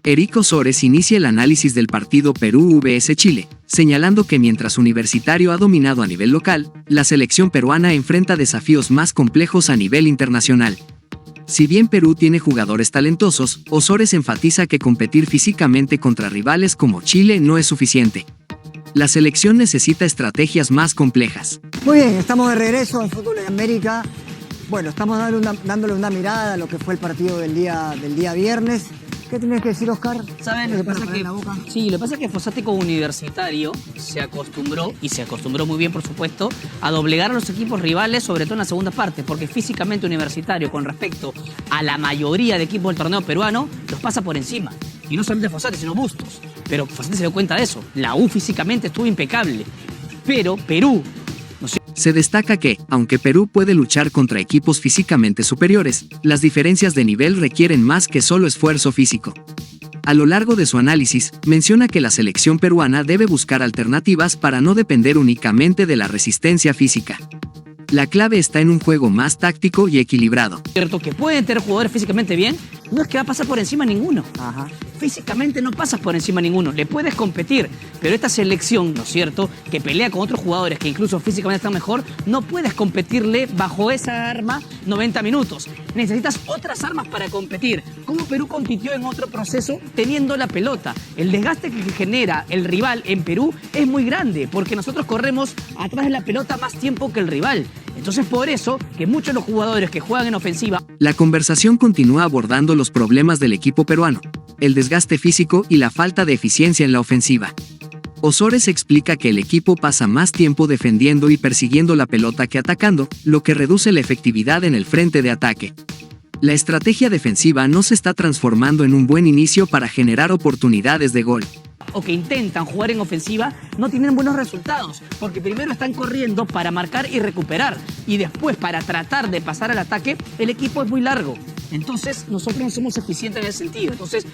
Eric Osores inicia el análisis del partido Perú vs Chile, señalando que mientras Universitario ha dominado a nivel local, la selección peruana enfrenta desafíos más complejos a nivel internacional. Si bien Perú tiene jugadores talentosos, Osores enfatiza que competir físicamente contra rivales como Chile no es suficiente. La selección necesita estrategias más complejas. Muy bien, estamos de regreso al Fútbol de América. Bueno, estamos dándole una mirada a lo que fue el partido del día viernes. ¿Qué tienes que decir, Oscar? ¿Saben? Lo que pasa es que Fossati como Universitario se acostumbró, y se acostumbró muy bien por supuesto, a doblegar a los equipos rivales, sobre todo en la segunda parte, porque físicamente Universitario, con respecto a la mayoría de equipos del torneo peruano, los pasa por encima. Y no solamente Fossati, sino Bustos. Pero Fossati se dio cuenta de eso. La U físicamente estuvo impecable. Pero Perú... Se destaca que, aunque Perú puede luchar contra equipos físicamente superiores, las diferencias de nivel requieren más que solo esfuerzo físico. A lo largo de su análisis, menciona que la selección peruana debe buscar alternativas para no depender únicamente de la resistencia física. La clave está en un juego más táctico y equilibrado. Cierto que pueden tener jugadores físicamente bien, no es que va a pasar por encima ninguno. Ajá. Físicamente no pasas por encima ninguno, le puedes competir, pero esta selección, ¿no es cierto?, que pelea con otros jugadores que incluso físicamente están mejor, no puedes competirle bajo esa arma 90 minutos. Necesitas otras armas para competir. ¿Cómo Perú compitió en otro proceso teniendo la pelota? El desgaste que genera el rival en Perú es muy grande, porque nosotros corremos atrás de la pelota más tiempo que el rival. Entonces por eso que muchos de los jugadores que juegan en ofensiva... La conversación continúa abordando los problemas del equipo peruano, el desgaste físico y la falta de eficiencia en la ofensiva. Osores explica que el equipo pasa más tiempo defendiendo y persiguiendo la pelota que atacando, lo que reduce la efectividad en el frente de ataque. La estrategia defensiva no se está transformando en un buen inicio para generar oportunidades de gol. O que intentan jugar en ofensiva no tienen buenos resultados, porque primero están corriendo para marcar y recuperar, y después para tratar de pasar al ataque, el equipo es muy largo. Entonces nosotros no somos eficientes en ese sentido. Entonces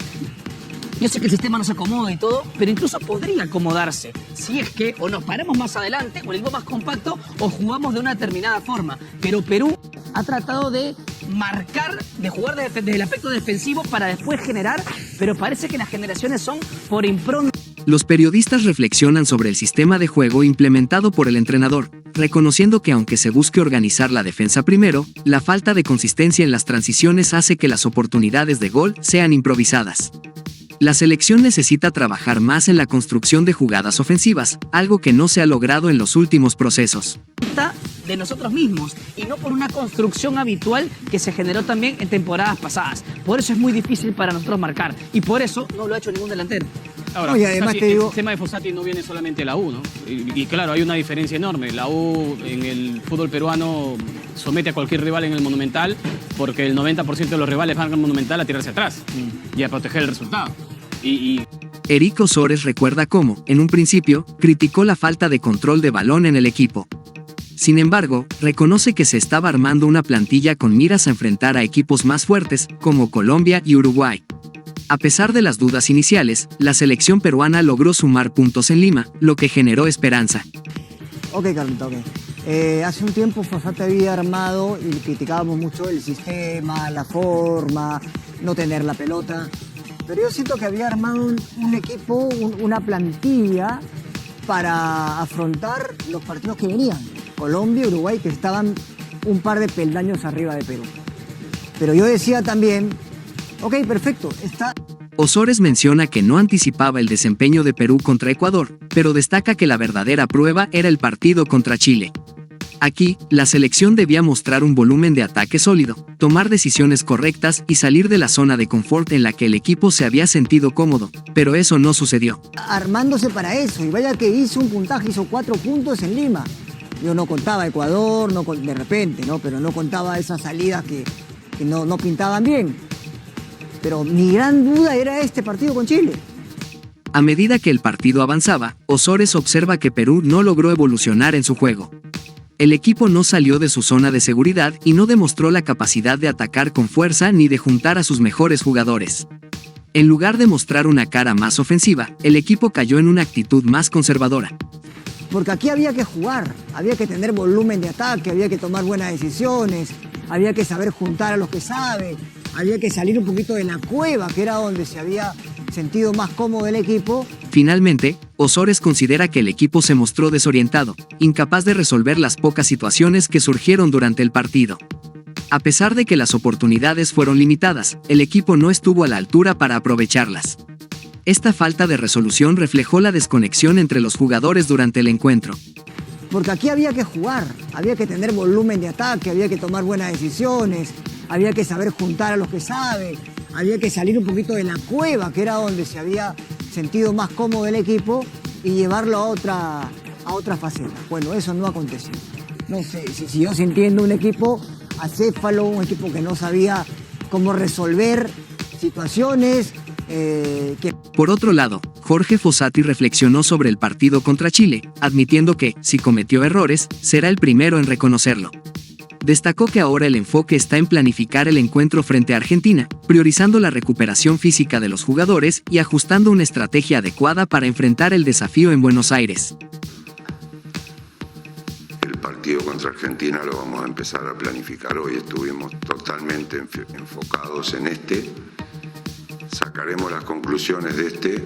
yo sé que el sistema no se acomoda y todo, pero incluso podría acomodarse si es que o nos paramos más adelante, o el equipo más compacto, o jugamos de una determinada forma. Pero Perú ha tratado de marcar, de jugar desde el aspecto defensivo para después generar, pero parece que las generaciones son por impronta. Los periodistas reflexionan sobre el sistema de juego implementado por el entrenador, reconociendo que aunque se busque organizar la defensa primero, la falta de consistencia en las transiciones hace que las oportunidades de gol sean improvisadas. La selección necesita trabajar más en la construcción de jugadas ofensivas, algo que no se ha logrado en los últimos procesos. De nosotros mismos y no por una construcción habitual que se generó también en temporadas pasadas. Por eso es muy difícil para nosotros marcar y por eso no lo ha hecho ningún delantero. Ahora, Oye, además Fossati, el sistema de Fossati no viene solamente de la U, ¿no? Y claro, hay una diferencia enorme. La U en el fútbol peruano somete a cualquier rival en el Monumental porque el 90% de los rivales van al Monumental a tirarse atrás y a proteger el resultado. Eric Osores recuerda cómo, en un principio, criticó la falta de control de balón en el equipo. Sin embargo, reconoce que se estaba armando una plantilla con miras a enfrentar a equipos más fuertes, como Colombia y Uruguay. A pesar de las dudas iniciales, la selección peruana logró sumar puntos en Lima, lo que generó esperanza. Ok, Carlito, ok. Hace un tiempo Fossati había armado y criticábamos mucho el sistema, la forma, no tener la pelota. Pero yo siento que había armado un equipo, una plantilla para afrontar los partidos que venían. Colombia y Uruguay, que estaban un par de peldaños arriba de Perú. Pero yo decía también, ok, perfecto, está... Osores menciona que no anticipaba el desempeño de Perú contra Ecuador, pero destaca que la verdadera prueba era el partido contra Chile. Aquí, la selección debía mostrar un volumen de ataque sólido, tomar decisiones correctas y salir de la zona de confort en la que el equipo se había sentido cómodo, pero eso no sucedió. Armándose para eso, y vaya que hizo un puntaje, hizo 4 puntos en Lima. Yo no contaba Ecuador, de repente, ¿no? Pero no contaba esas salidas que no pintaban bien. Pero mi gran duda era este partido con Chile. A medida que el partido avanzaba, Osores observa que Perú no logró evolucionar en su juego. El equipo no salió de su zona de seguridad y no demostró la capacidad de atacar con fuerza ni de juntar a sus mejores jugadores. En lugar de mostrar una cara más ofensiva, el equipo cayó en una actitud más conservadora. Porque aquí había que jugar, había que tener volumen de ataque, había que tomar buenas decisiones, había que saber juntar a los que saben, había que salir un poquito de la cueva, que era donde se había sentido más cómodo del equipo. Finalmente, Osores considera que el equipo se mostró desorientado, incapaz de resolver las pocas situaciones que surgieron durante el partido. A pesar de que las oportunidades fueron limitadas, el equipo no estuvo a la altura para aprovecharlas. Esta falta de resolución reflejó la desconexión entre los jugadores durante el encuentro. Porque aquí había que jugar, había que tener volumen de ataque, había que tomar buenas decisiones, había que saber juntar a los que saben, había que salir un poquito de la cueva, que era donde se había sentido más cómodo el equipo, y llevarlo a otra faceta. Bueno, eso no aconteció. No sé, si siguió sintiendo un equipo acéfalo, un equipo que no sabía cómo resolver situaciones. Por otro lado, Jorge Fossati reflexionó sobre el partido contra Chile, admitiendo que, si cometió errores, será el primero en reconocerlo. Destacó que ahora el enfoque está en planificar el encuentro frente a Argentina, priorizando la recuperación física de los jugadores y ajustando una estrategia adecuada para enfrentar el desafío en Buenos Aires. El partido contra Argentina lo vamos a empezar a planificar hoy. Estuvimos totalmente enfocados en este. Sacaremos las conclusiones de este.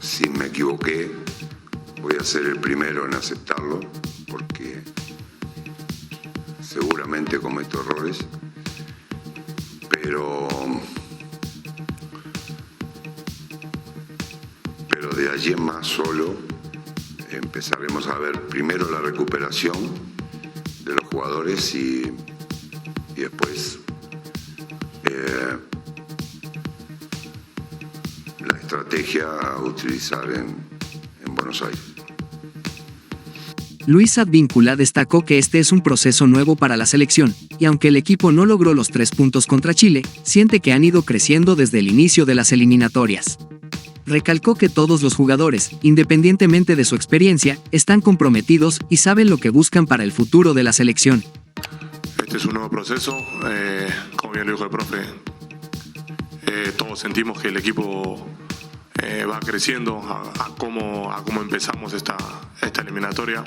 Si me equivoqué, voy a ser el primero en aceptarlo, porque seguramente cometo errores, pero de allí en más solo empezaremos a ver primero la recuperación de los jugadores y después la estrategia a utilizar en Buenos Aires. Luis Advíncula destacó que este es un proceso nuevo para la selección, y aunque el equipo no logró los 3 puntos contra Chile, siente que han ido creciendo desde el inicio de las eliminatorias. Recalcó que todos los jugadores, independientemente de su experiencia, están comprometidos y saben lo que buscan para el futuro de la selección. Este es un nuevo proceso, como bien lo dijo el profe, todos sentimos que el equipo va creciendo a cómo empezamos esta eliminatoria.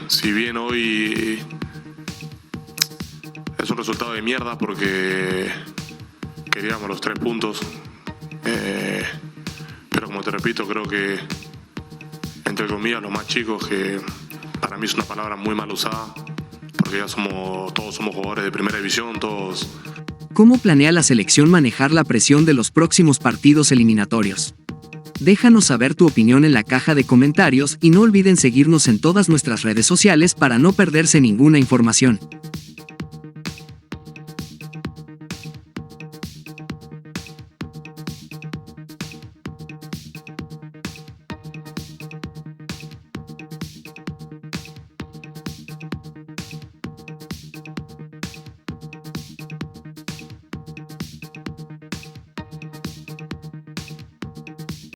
Si bien hoy es un resultado de mierda porque queríamos los 3 puntos, pero como te repito, creo que entre comillas los más chicos, que para mí es una palabra muy mal usada, porque ya todos somos jugadores de primera división, todos. ¿Cómo planea la selección manejar la presión de los próximos partidos eliminatorios? Déjanos saber tu opinión en la caja de comentarios y no olviden seguirnos en todas nuestras redes sociales para no perderse ninguna información.